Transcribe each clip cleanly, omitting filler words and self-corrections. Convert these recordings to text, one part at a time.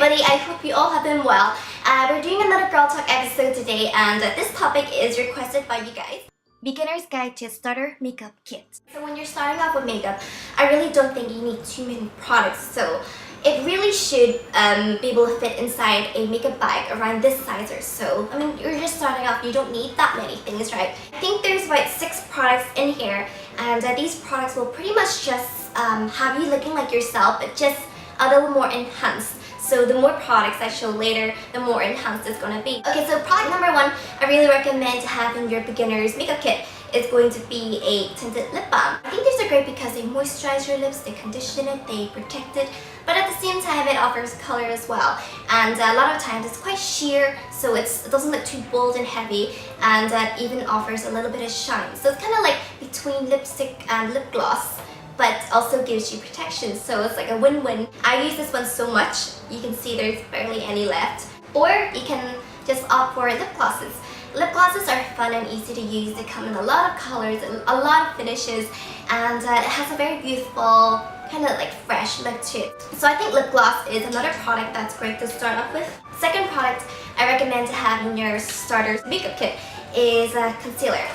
everybody, I hope you all have been well. We're doing another Girl Talk episode today, and this topic is requested by you guys. Beginner's Guide to Starter Makeup Kit. So when you're starting off with makeup, I really don't think you need too many products. So it really should be able to fit inside a makeup bag around this size or so. I mean, you're just starting off, you don't need that many things, right? I think there's about 6 products in here, and these products will pretty much just have you looking like yourself, but just a little more enhanced. So the more products I show later, the more enhanced it's going to be. Okay, so product number 1 I really recommend to have in your beginner's makeup kit is going to be a tinted lip balm. I think these are great because they moisturize your lips, they condition it, they protect it, but at the same time it offers color as well. And a lot of times it's quite sheer, so it doesn't look too bold and heavy, and that even offers a little bit of shine. So it's kind of like between lipstick and lip gloss, but also gives you protection, so it's like a win-win. I use this one so much, you can see there's barely any left. Or you can just opt for lip glosses. Lip glosses are fun and easy to use. They come in a lot of colors and a lot of finishes, and it has a very beautiful, kind of like fresh look to it. So I think lip gloss is another product that's great to start off with. Second product I recommend to have in your starter's makeup kit is a concealer.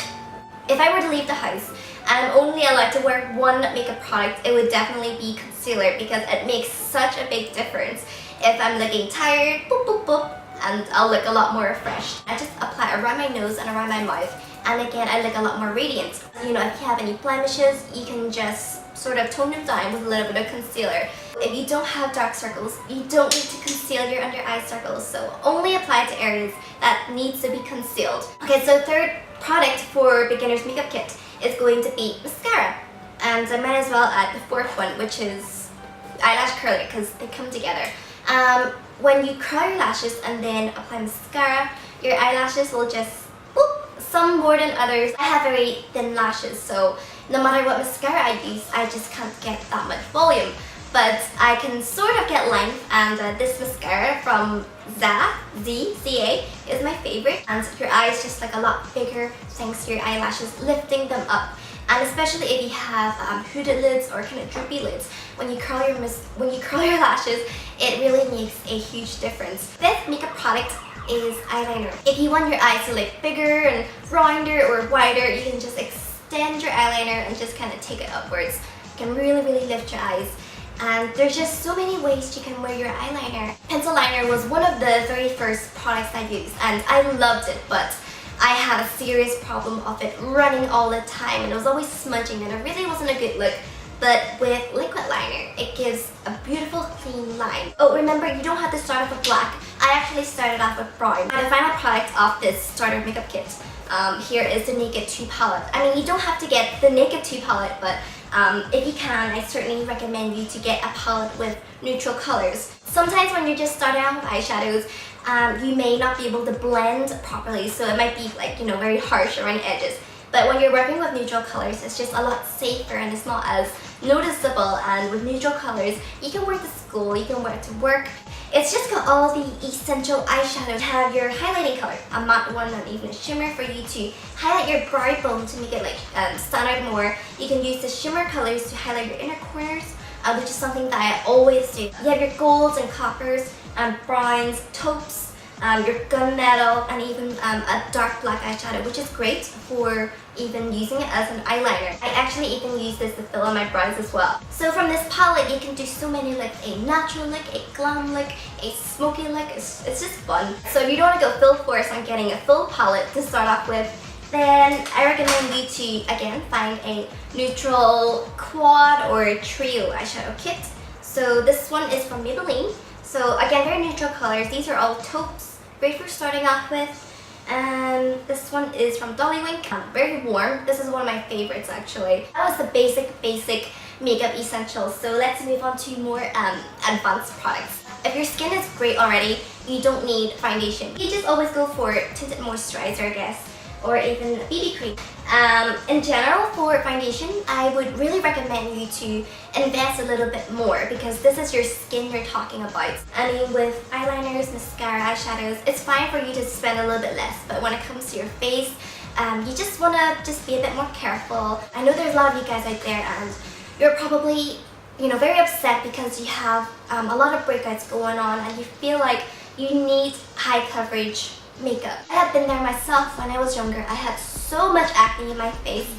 If I were to leave the house and I'm only allowed to wear one makeup product, it would definitely be concealer, because it makes such a big difference. If I'm looking tired, boop boop boop, and I'll look a lot more refreshed. I just apply around my nose and around my mouth, and again I look a lot more radiant. You know, if you have any blemishes, you can just sort of tone them down with a little bit of concealer. If you don't have dark circles, you don't need to conceal your under eye circles, so only apply to areas that needs to be concealed. Okay, so third product for beginner's makeup kit is going to be mascara, and I might as well add the fourth one, which is eyelash curler, because they come together. When you curl your lashes and then apply mascara, your eyelashes will just boop, some more than others. I have very thin lashes, so no matter what mascara I use, I just can't get that much volume. But I can sort of get length, and this mascara from ZA is my favorite, and your eyes just look a lot bigger thanks to your eyelashes lifting them up. And especially if you have hooded lids or kind of droopy lids, when you curl your lashes, it really makes a huge difference. Fifth makeup product is eyeliner. If you want your eyes to look bigger and rounder or wider, you can just extend your eyeliner and just kind of take it upwards. You can really lift your eyes. And there's just so many ways you can wear your eyeliner. Pencil liner was one of the very first products I used, and I loved it, but I had a serious problem of it running all the time, and it was always smudging, and it really wasn't a good look. But with liquid liner, it gives a beautiful clean line. Oh, remember, you don't have to start off with black. I actually started off with brown. Now, the final product of this starter makeup kit, here is the Naked 2 palette. I mean, you don't have to get the Naked 2 palette, but if you can, I certainly recommend you to get a palette with neutral colors. Sometimes when you're just starting out with eyeshadows, you may not be able to blend properly, so it might be like, you know, very harsh around the edges. But when you're working with neutral colors, it's just a lot safer and it's not as noticeable. And with neutral colors, you can wear it to school, you can wear it to work. It's just got all the essential eyeshadows. Have your highlighting color, a matte one and even a shimmer for you to highlight your brow bone to make it like stand out more. You can use the shimmer colors to highlight your inner corners, which is something that I always do. You have your golds and coppers, browns, taupes, your gunmetal, and even a dark black eyeshadow, which is great for even using it as an eyeliner. I actually even use this to fill in my brows as well. So from this palette, you can do so many looks: a natural look, a glam look, a smoky look. It's just fun. So if you don't want to go full force on getting a full palette to start off with, then I recommend you to, again, find a neutral quad or trio eyeshadow kit. So this one is from Maybelline. So again, very neutral colors. These are all taupes, great for starting off with. And this one is from Dollywink, very warm. This is one of my favorites actually. That was the basic makeup essentials. So let's move on to more advanced products. If your skin is great already, you don't need foundation. You just always go for tinted moisturizer, I guess, or even BB cream. In general, for foundation, I would really recommend you to invest a little bit more, because this is your skin you're talking about. I mean, with eyeliners, mascara, eyeshadows, it's fine for you to spend a little bit less, but when it comes to your face, you just want to be a bit more careful. I know there's a lot of you guys out there, and you're probably very upset because you have a lot of breakouts going on and you feel like you need high coverage makeup. I have been there myself when I was younger. I had so much acne in my face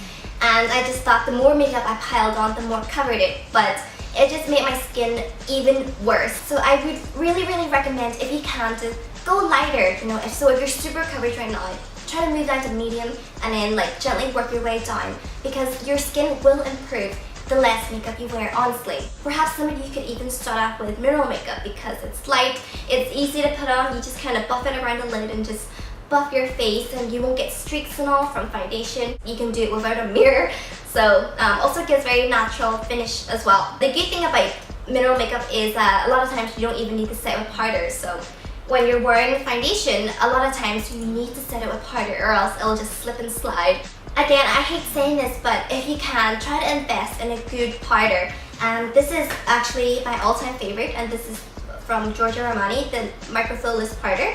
and I just thought the more makeup I piled on, the more covered it, but it just made my skin even worse. So I would really recommend, if you can, to go lighter. If you're super covered right now, try to move down to medium and then like gently work your way down, because your skin will improve the less makeup you wear, honestly. Perhaps some of you could even start off with mineral makeup because it's light, it's easy to put on, you just kind of buff it around the lid and just buff your face and you won't get streaks and all from foundation. You can do it without a mirror, so also gives very natural finish as well. The good thing about mineral makeup is that a lot of times you don't even need to set it with powder, so when you're wearing foundation, a lot of times you need to set it with powder or else it'll just slip and slide. Again, I hate saying this, but if you can, try to invest in a good powder. This is actually my all-time favorite, and this is from Giorgio Armani, the Microflawless powder.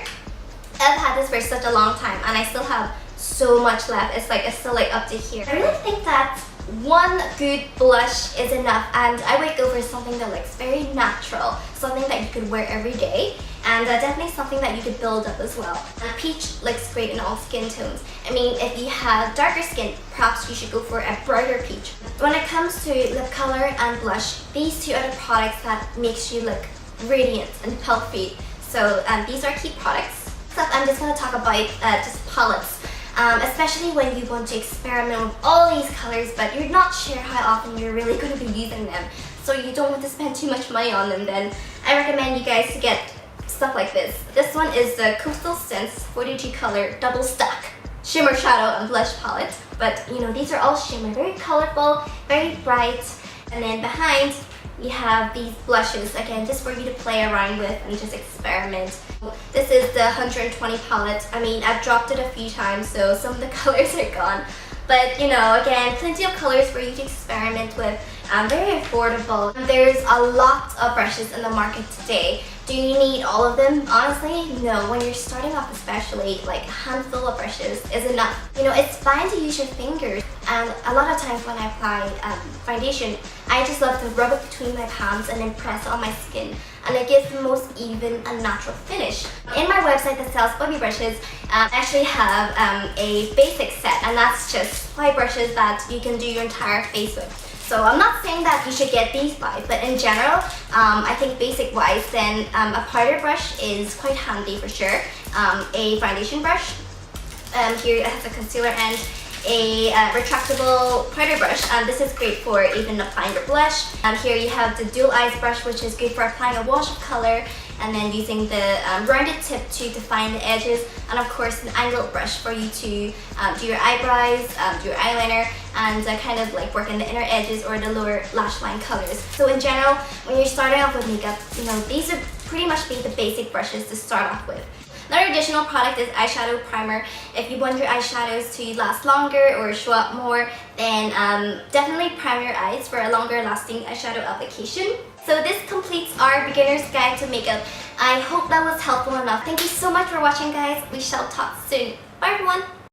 I've had this for such a long time and I still have so much left. It's still like up to here. I really think that one good blush is enough, and I would go for something that looks very natural, something that you could wear every day, and definitely something that you could build up as well. Peach looks great in all skin tones. I mean, if you have darker skin, perhaps you should go for a brighter peach. When it comes to lip color and blush, these two are the products that makes you look radiant and healthy. So these are key products. Next up, I'm just going to talk about just palettes. Especially when you want to experiment with all these colors but you're not sure how often you're really going to be using them, so you don't want to spend too much money on them, then I recommend you guys to get stuff like this. This one is the Coastal Scents 42 color double stack shimmer shadow and blush palette, but these are all shimmer, very colorful, very bright, and then behind we have these blushes, again, just for you to play around with and just experiment. This is the 120 palette. I mean, I've dropped it a few times, so some of the colors are gone. But, again, plenty of colors for you to experiment with. Very affordable. There's a lot of brushes in the market today. Do you need all of them? Honestly, no. When you're starting off especially, like a handful of brushes is enough. It's fine to use your fingers. And a lot of times when I apply foundation, I just love to rub it between my palms and then press it on my skin. And it gives the most even and natural finish. In my website that sells bobby brushes, I actually have a basic set, and that's just 5 brushes that you can do your entire face with. So I'm not saying that you should get these 5, but in general, I think basic wise, then a powder brush is quite handy for sure. A foundation brush, here it has a concealer, and a retractable powder brush, and this is great for even applying your blush. Here you have the dual eyes brush, which is good for applying a wash of color and then using the rounded tip to define the edges, and of course an angled brush for you to do your eyebrows, do your eyeliner, and kind of like work in the inner edges or the lower lash line colors. So in general, when you're starting off with makeup, these would pretty much be the basic brushes to start off with. Another additional product is eyeshadow primer. If you want your eyeshadows to last longer or show up more, then definitely prime your eyes for a longer lasting eyeshadow application. So this completes our beginner's guide to makeup. I hope that was helpful enough. Thank you so much for watching, guys. We shall talk soon. Bye everyone!